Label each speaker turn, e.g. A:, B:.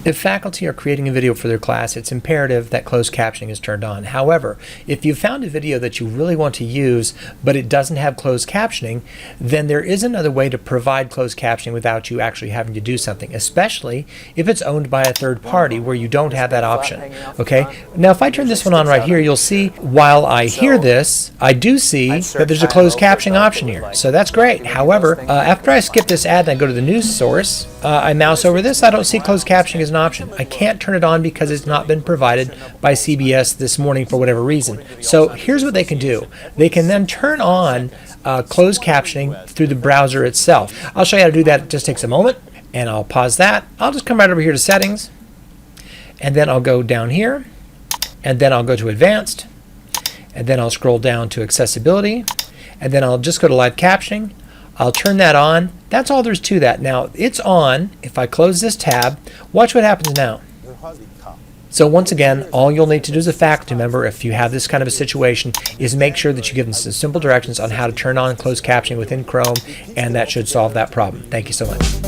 A: If faculty are creating a video for their class, it's imperative that closed captioning is turned on. However, if you found a video that you really want to use, but it doesn't have closed captioning, then there is another way to provide closed captioning without you actually having to do something, especially if it's owned by a third party where you don't have that option. Okay? Now, if I turn this one on right here, you'll see while I hear this, I do see that there's a closed captioning option here. So that's great. However, after I skip this ad and I go to the news source, I mouse over this, I don't see closed captioning as an option. I can't turn it on because it's not been provided by CBS this morning for whatever reason. So here's what they can do. They can then turn on closed captioning through the browser itself. I'll show you how to do that. It just takes a moment, and I'll pause that. I'll just come right over here to settings, and then I'll go down here, and then I'll go to advanced, and then I'll scroll down to accessibility, and then I'll just go to live captioning. I'll turn that on. That's all there's to that. Now, it's on. If I close this tab, watch what happens now. So once again, all you'll need to do as a faculty member, if you have this kind of a situation, is make sure that you give them some simple directions on how to turn on closed captioning within Chrome, and that should solve that problem. Thank you so much.